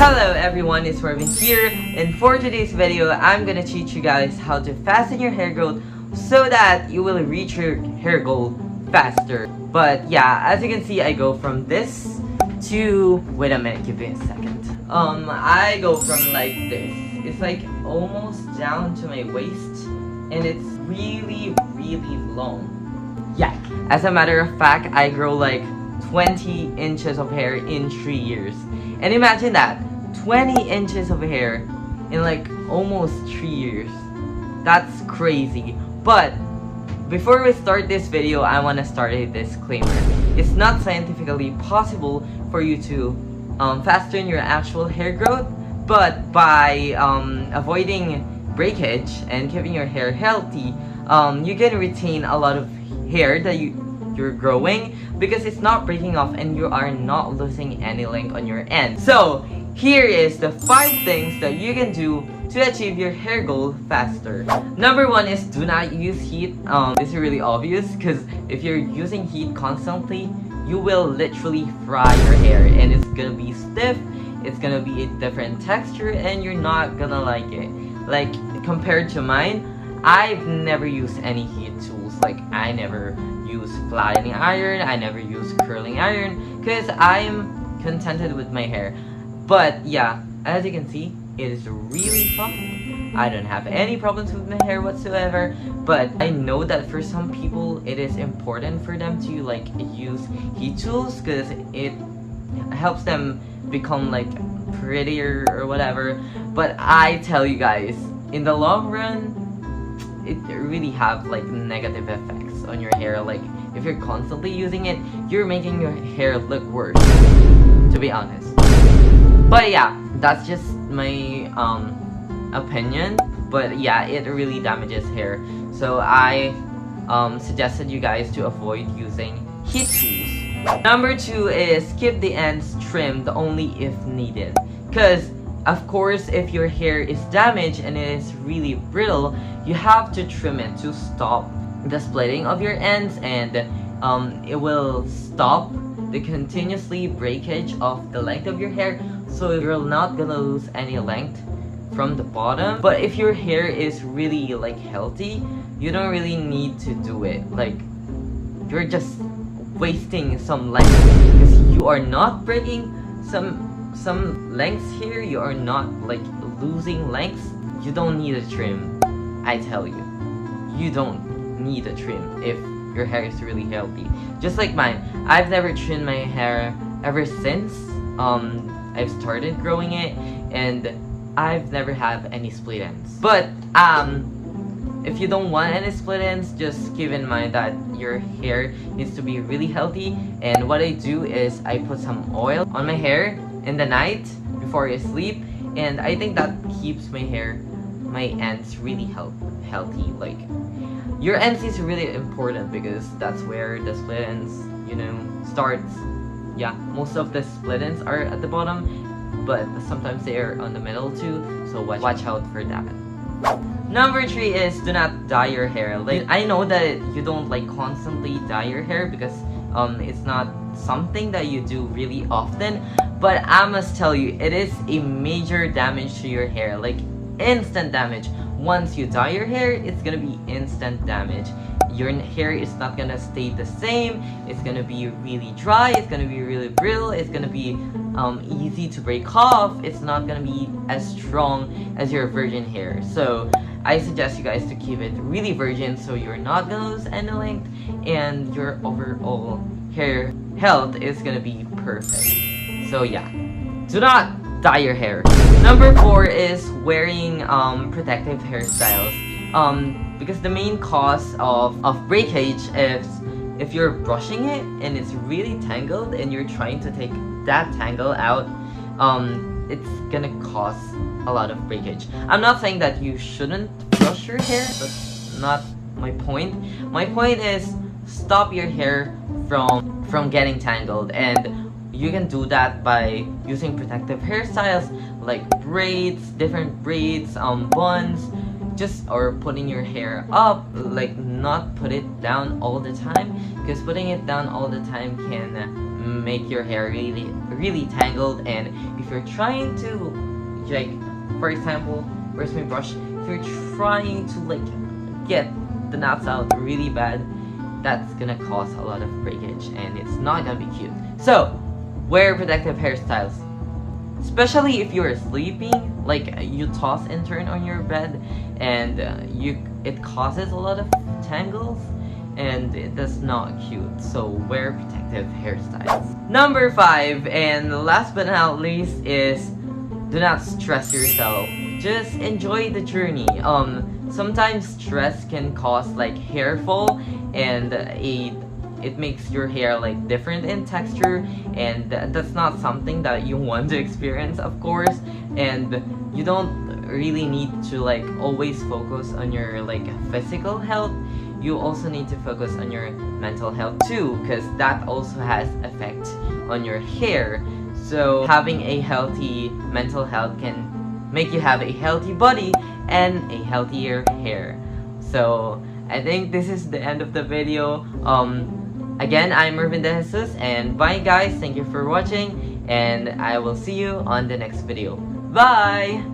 Hello everyone, it's Marvin here, and for today's video, I'm gonna teach you guys how to fasten your hair growth so that you will reach your hair goal faster. But yeah, as you can see, I go from this to, wait a minute, give me a second. I go from like this. It's like almost down to my waist, and it's really long. Yeah, as a matter of fact, I grow like 20 inches of hair in 3 years. And imagine that, 20 inches of hair in like almost 3 years. That's crazy. But before we start this video, I want to start a disclaimer. It's not scientifically possible for you to fasten your actual hair growth, but by avoiding breakage and keeping your hair healthy, you can retain a lot of hair that you're growing because it's not breaking off and you are not losing any length on your end. So here is the 5 things that you can do to achieve your hair goal faster. Number 1 is do not use heat. This is really obvious because if you're using heat constantly, you will literally fry your hair and it's gonna be stiff, it's gonna be a different texture, and you're not gonna like it. Like compared to mine, I've never used any heat tools. Like I never use flattening iron, I never use curling iron because I'm contented with my hair. But yeah, as you can see, it is really soft. I don't have any problems with my hair whatsoever, but I know that for some people it is important for them to like use heat tools because it helps them become like prettier or whatever. But I tell you guys, in the long run, it really have like negative effects on your hair. Like if you're constantly using it, you're making your hair look worse, to be honest. But yeah, that's just my opinion. But yeah, it really damages hair. So I suggested you guys to avoid using heat tools. Number 2 is keep the ends trimmed only if needed. Because of course, if your hair is damaged and it is really brittle, you have to trim it to stop the splitting of your ends, and it will stop the continuously breakage of the length of your hair, so you're not gonna lose any length from the bottom. But if your hair is really like healthy, you don't really need to do it. Like you're just wasting some length because you are not breaking some lengths here, you are not like losing lengths. You don't need a trim. I tell you, you don't need a trim if your hair is really healthy. Just like mine, I've never trimmed my hair ever since I've started growing it, and I've never had any split ends. But if you don't want any split ends, just keep in mind that your hair needs to be really healthy. And what I do is I put some oil on my hair in the night before I sleep, and I think that keeps my ends really healthy. Like your ends is really important because that's where the split ends, starts. Yeah, most of the split ends are at the bottom, but sometimes they are on the middle too, so watch out for that. Number 3 is do not dye your hair. Like I know that you don't like constantly dye your hair because it's not something that you do really often, but I must tell you, it is a major damage to your hair, like instant damage. Once you dye your hair, it's gonna be instant damage. Your hair is not gonna stay the same. It's gonna be really dry, it's gonna be really brittle, it's gonna be easy to break off. It's not gonna be as strong as your virgin hair. So I suggest you guys to keep it really virgin so you're not gonna lose any length and your overall hair health is gonna be perfect. So yeah, do not dye your hair. Number 4 is wearing protective hairstyles. Because the main cause of breakage is if you're brushing it and it's really tangled and you're trying to take that tangle out, it's gonna cause a lot of breakage. I'm not saying that you shouldn't brush your hair, that's not my point. My point is stop your hair from getting tangled, and you can do that by using protective hairstyles like braids, different braids, buns, or putting your hair up, like not put it down all the time, because putting it down all the time can make your hair really really tangled, and if you're trying to, like, for example, where's my brush? If you're trying to like get the knots out really bad, that's gonna cause a lot of breakage and it's not gonna be cute. So wear protective hairstyles, especially if you're sleeping, like you toss and turn on your bed, and it causes a lot of tangles and that's not cute. So wear protective hairstyles. Number 5, and last but not least, is do not stress yourself. Just enjoy the journey. Sometimes stress can cause like hair fall, and it makes your hair like different in texture, and that's not something that you want to experience, of course. And you don't really need to like always focus on your like physical health. You also need to focus on your mental health too, because that also has effect on your hair. So having a healthy mental health can make you have a healthy body and a healthier hair. So I think this is the end of the video. Again, I'm Mervin De Jesus, and bye guys, thank you for watching, and I will see you on the next video. Bye!